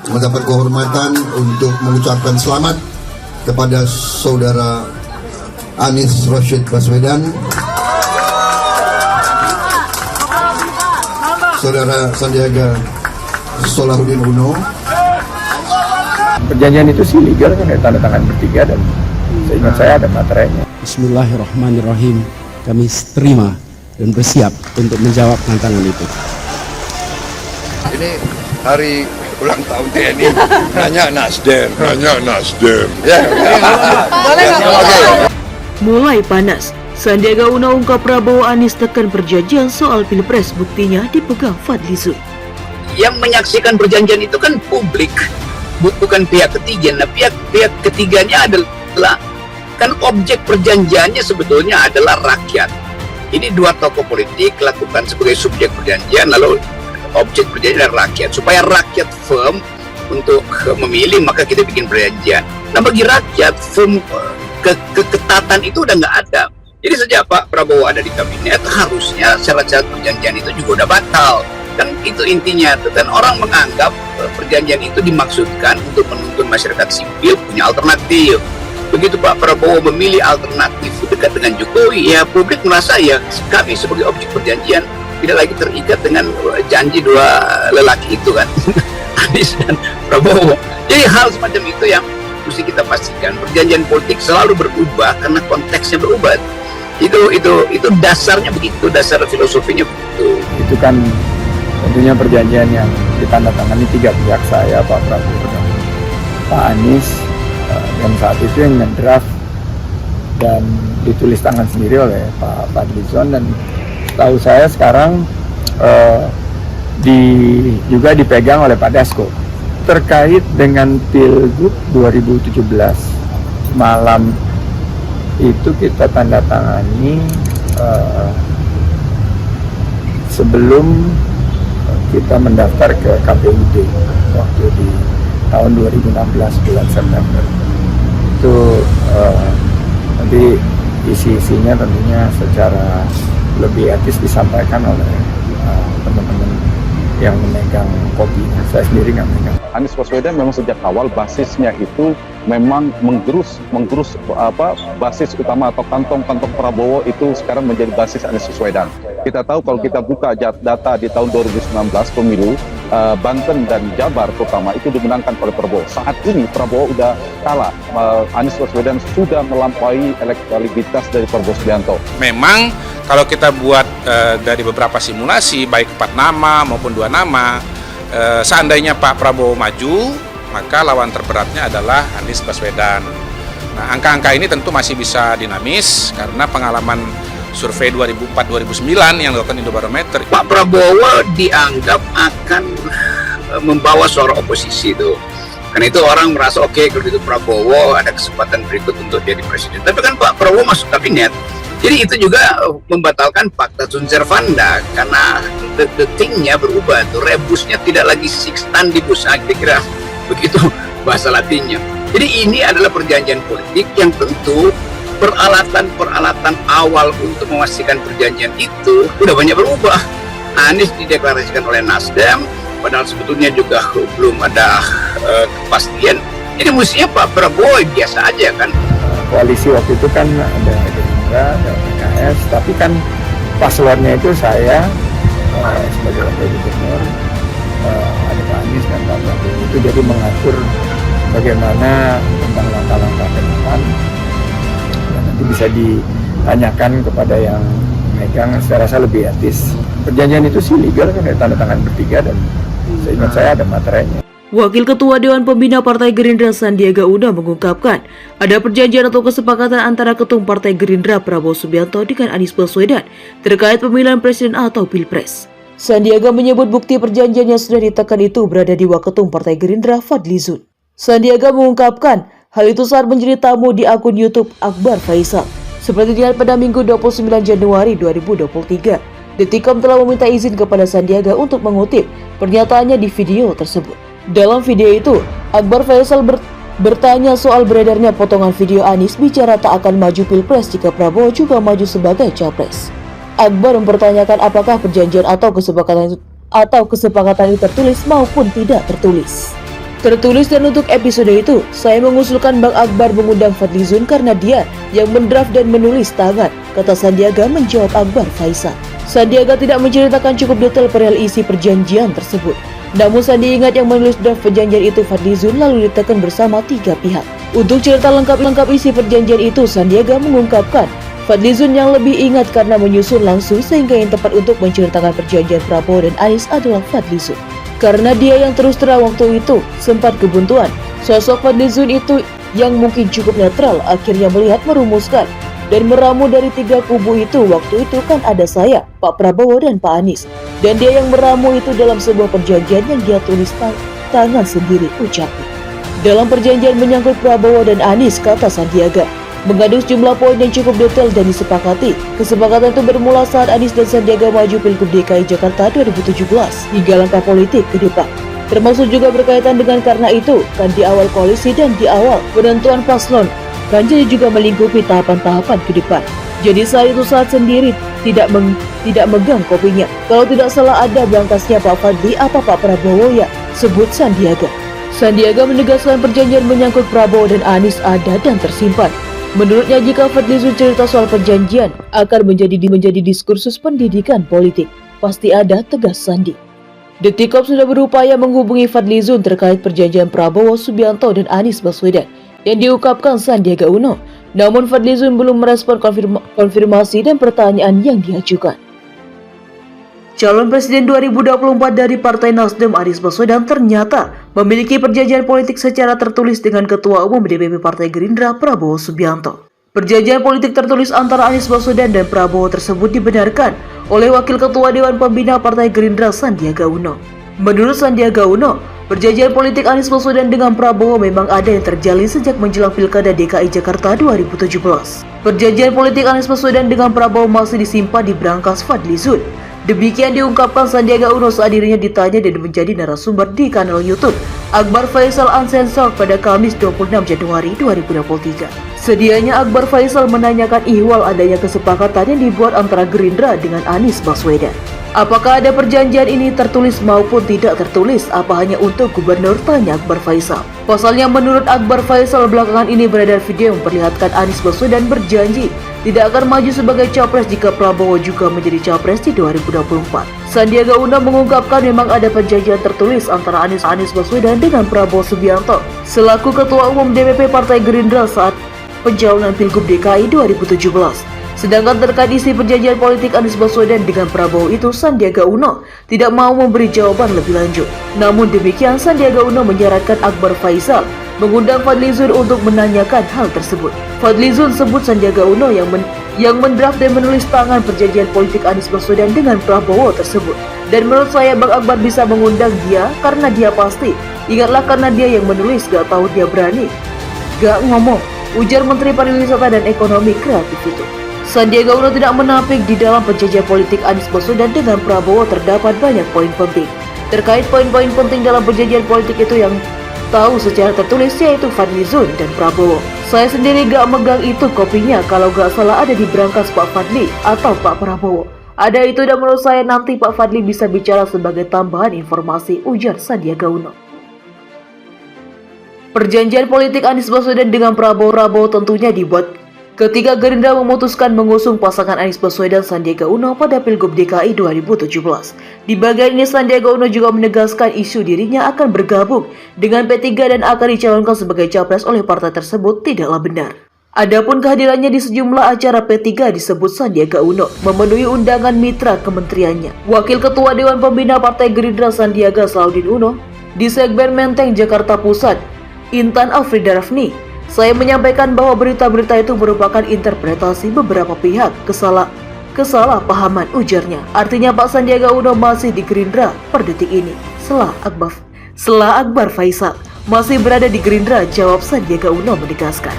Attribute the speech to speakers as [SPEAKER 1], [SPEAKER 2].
[SPEAKER 1] mendapat kehormatan untuk mengucapkan selamat kepada saudara Anies Rashid Baswedan, saudara Sandiaga Salahuddin Uno.
[SPEAKER 2] Perjanjian itu sih legal kan, ya, tanda tangan bertiga, dan seingat saya ada materainya.
[SPEAKER 3] Bismillahirrahmanirrahim. Kami terima dan bersiap untuk menjawab tantangan itu.
[SPEAKER 4] Ini hari ulang tahun TNI, nanya Nasdem. Ya.
[SPEAKER 5] Mulai panas, Sandiaga Uno ungkap Prabowo Anies tekan perjanjian soal Pilpres, buktinya dipegang Fadlizon.
[SPEAKER 6] Yang menyaksikan perjanjian itu kan publik, bukan pihak ketiga. Nah, pihak ketiganya adalah kan objek perjanjiannya sebetulnya adalah rakyat. Ini dua tokoh politik lakukan sebagai subjek perjanjian, lalu objek perjanjian adalah rakyat. Supaya rakyat firm untuk memilih, maka kita bikin perjanjian. Nah, bagi rakyat firm, keketatan itu udah nggak ada. Jadi sejak Pak Prabowo ada di kabinet, harusnya syarat-syarat perjanjian itu juga udah batal. Kan itu intinya. Dan orang menganggap perjanjian itu dimaksudkan untuk menuntun masyarakat sipil punya alternatif. Begitu Pak Prabowo memilih alternatif dekat dengan Jokowi, ya publik merasa ya kami sebagai objek perjanjian tidak lagi terikat dengan janji dua lelaki itu kan, Anies dan Prabowo. Jadi hal semacam itu yang mesti kita pastikan. Perjanjian politik selalu berubah karena konteksnya berubah. Itu dasarnya begitu, dasar filosofinya begitu.
[SPEAKER 2] Itu kan tentunya perjanjian yang ditandatangani tiga pihak, saya, Pak Prabowo, dan Pak Anies, yang saat itu yang ngedraft dan ditulis tangan sendiri oleh Pak Fadlizon, dan tahu saya sekarang juga dipegang oleh Pak Dasko. Terkait dengan Pilgub 2017 malam itu kita tanda tangani sebelum kita mendaftar ke KPUD waktu di tahun 2016 bulan September. Itu nanti isi-isinya tentunya secara lebih etis disampaikan oleh teman-teman yang memegang kopinya. Saya sendiri nggak memegang.
[SPEAKER 7] Anies Baswedan memang sejak awal basisnya itu memang menggerus basis utama atau kantong Prabowo itu sekarang menjadi basis Anies Baswedan. Kita tahu kalau kita buka data di tahun 2019 pemilu, Banten dan Jabar terutama itu dimenangkan oleh Prabowo. Saat ini Prabowo udah kalah, Anies Baswedan sudah melampaui elektabilitas dari Prabowo Subianto.
[SPEAKER 8] Memang kalau kita buat dari beberapa simulasi, baik 4 nama maupun 2 nama, seandainya Pak Prabowo maju, maka lawan terberatnya adalah Anies Baswedan. Nah, angka-angka ini tentu masih bisa dinamis karena pengalaman survei 2004-2009 yang dilakukan Indobarometer.
[SPEAKER 6] Pak Prabowo dianggap akan membawa suara oposisi itu. Karena itu orang merasa oke, kalau itu Prabowo ada kesempatan berikut untuk jadi presiden. Tapi kan Pak Prabowo masuk kabinet. Jadi itu juga membatalkan Pacta Sunt Servanda karena the thing-nya berubah, tuh rebusnya tidak lagi sixtandibus, kira-kira begitu bahasa Latinnya. Jadi ini adalah perjanjian politik yang tentu peralatan awal untuk memastikan perjanjian itu udah banyak berubah. Anies dideklarasikan oleh Nasdem, padahal sebetulnya juga belum ada kepastian. Jadi mestinya Pak Prabowo biasa aja kan.
[SPEAKER 2] Koalisi waktu itu kan ada Gerindra, ada PKS, tapi kan paslonnya itu saya sebagai wakil gubernur, ada Pak Anies dan Pak Prabowo. Itu jadi mengatur bagaimana tentang langkah-langkah ke depan. Nanti bisa ditanyakan kepada yang megang, saya rasa lebih etis. Perjanjian itu sih legal kan, tanda tangan bertiga, dan seingat saya ada materainya.
[SPEAKER 5] Wakil Ketua Dewan Pembina Partai Gerindra Sandiaga Uno mengungkapkan ada perjanjian atau kesepakatan antara Ketum Partai Gerindra Prabowo Subianto dengan Anies Baswedan terkait pemilihan presiden atau pilpres. Sandiaga menyebut bukti perjanjian yang sudah ditekan itu berada di Waketum Partai Gerindra Fadlizon. Sandiaga mengungkapkan hal itu saat menjadi tamu di akun YouTube Akbar Faisal. Seperti dilihat pada Minggu 29 Januari 2023, Detikam telah meminta izin kepada Sandiaga untuk mengutip pernyataannya di video tersebut. Dalam video itu, Akbar Faisal bertanya soal beredarnya potongan video Anies bicara tak akan maju pilpres jika Prabowo juga maju sebagai capres. Akbar mempertanyakan apakah perjanjian atau kesepakatan itu tertulis maupun tidak tertulis. Tertulis dan untuk episode itu, saya mengusulkan Bang Akbar mengundang Fadlizon karena dia yang mendraft dan menulis tangan, kata Sandiaga menjawab Akbar Faisal. Sandiaga tidak menceritakan cukup detail perihal isi perjanjian tersebut. Namun Sandi ingat yang menulis draft perjanjian itu Fadlizon lalu ditekan bersama 3 pihak. Untuk cerita lengkap isi perjanjian itu, Sandiaga mengungkapkan Fadlizon yang lebih ingat karena menyusun langsung sehingga yang tepat untuk menceritakan perjanjian Prabowo dan Anies adalah Fadlizon. Karena dia yang terus terang waktu itu sempat kebuntuan, sosok Fadlizon itu yang mungkin cukup netral akhirnya melihat merumuskan dan meramu dari 3 kubu itu. Waktu itu kan ada saya, Pak Prabowo dan Pak Anies, dan dia yang meramu itu dalam sebuah perjanjian yang dia tulis tangan sendiri, ucapnya. Dalam perjanjian menyangkut Prabowo dan Anies, kata Sandiaga, mengandung sejumlah poin yang cukup detail dan disepakati. Kesepakatan itu bermula saat Anies dan Sandiaga maju Pilgub DKI Jakarta 2017 hingga langkah politik ke depan. Termasuk juga berkaitan dengan karena itu, kan di awal koalisi dan di awal penentuan paslon, kan jadi juga melingkupi tahapan-tahapan ke depan. Jadi saat itu saat sendiri tidak megang kopinya. Kalau tidak salah ada berangkasnya Pak Fadli apa Pak Prabowo ya, sebut Sandiaga. Sandiaga menegaskan perjanjian menyangkut Prabowo dan Anies ada dan tersimpan. Menurutnya jika Fadlizon cerita soal perjanjian akan menjadi diskursus pendidikan politik. Pasti ada, tegas Sandi. Detikop sudah berupaya menghubungi Fadlizon terkait perjanjian Prabowo Subianto dan Anies Baswedan yang diungkapkan Sandiaga Uno. Namun Fadlizon belum merespon konfirmasi dan pertanyaan yang diajukan. Calon Presiden 2024 dari Partai Nasdem Anies Baswedan ternyata memiliki perjanjian politik secara tertulis dengan Ketua Umum DPP Partai Gerindra Prabowo Subianto. Perjanjian politik tertulis antara Anies Baswedan dan Prabowo tersebut dibenarkan oleh Wakil Ketua Dewan Pembina Partai Gerindra Sandiaga Uno. Menurut Sandiaga Uno, perjanjian politik Anies Baswedan dengan Prabowo memang ada yang terjalin sejak menjelang Pilkada DKI Jakarta 2017. Perjanjian politik Anies Baswedan dengan Prabowo masih disimpan di brankas Fadlizon. Demikian diungkapkan Sandiaga Uno saat dirinya ditanya dan menjadi narasumber di kanal YouTube Akbar Faisal Uncensored pada Kamis 26 Januari 2023. Sedianya Akbar Faisal menanyakan ihwal adanya kesepakatan yang dibuat antara Gerindra dengan Anies Baswedan. Apakah ada perjanjian ini tertulis maupun tidak tertulis? Apa hanya untuk gubernur? Tanya Akbar Faisal. Pasalnya menurut Akbar Faisal belakangan ini beredar video yang memperlihatkan Anies Baswedan berjanji tidak akan maju sebagai capres jika Prabowo juga menjadi capres di 2024. Sandiaga Uno mengungkapkan memang ada perjanjian tertulis antara Anies Baswedan dengan Prabowo Subianto selaku Ketua Umum DPP Partai Gerindra saat pencalonan Pilgub DKI 2017. Sedangkan terkait isi perjanjian politik Anies Baswedan dengan Prabowo itu, Sandiaga Uno tidak mau memberi jawaban lebih lanjut. Namun demikian, Sandiaga Uno menyarankan Akbar Faisal mengundang Fadlizon untuk menanyakan hal tersebut. Fadlizon sebut Sandiaga Uno yang mendraft dan menulis tangan perjanjian politik Anies Baswedan dengan Prabowo tersebut. Dan menurut saya Bang Akbar bisa mengundang dia karena dia pasti. Ingatlah karena dia yang menulis, gak tahu dia berani gak ngomong, ujar Menteri Pariwisata dan Ekonomi Kreatif itu. Sandiaga Uno tidak menampik di dalam perjanjian politik Anies Baswedan dengan Prabowo terdapat banyak poin penting. Terkait poin-poin penting dalam perjanjian politik itu yang tahu secara tertulis yaitu Fadlizon dan Prabowo. Saya sendiri gak megang itu kopinya, kalau gak salah ada di brankas Pak Fadli atau Pak Prabowo. Ada itu dan menurut saya nanti Pak Fadli bisa bicara sebagai tambahan informasi, ujar Sandiaga Uno. Perjanjian politik Anies Baswedan dengan Prabowo tentunya dibuat ketika Gerindra memutuskan mengusung pasangan Anies Baswedan Sandiaga Uno pada Pilgub DKI 2017. Di bagian ini Sandiaga Uno juga menegaskan isu dirinya akan bergabung dengan P3 dan akan dicalonkan sebagai capres oleh partai tersebut tidaklah benar. Adapun kehadirannya di sejumlah acara P3 disebut Sandiaga Uno memenuhi undangan mitra kementeriannya. Wakil Ketua Dewan Pembina Partai Gerindra Sandiaga Salahuddin Uno di segmen Menteng Jakarta Pusat, Intan Afrida Rafni, saya menyampaikan bahwa berita-berita itu merupakan interpretasi beberapa pihak, kesalahpahaman, ujarnya. Artinya Pak Sandiaga Uno masih di Gerindra per detik ini. Setelah Akbar Faisal masih berada di Gerindra, jawab Sandiaga Uno menegaskan.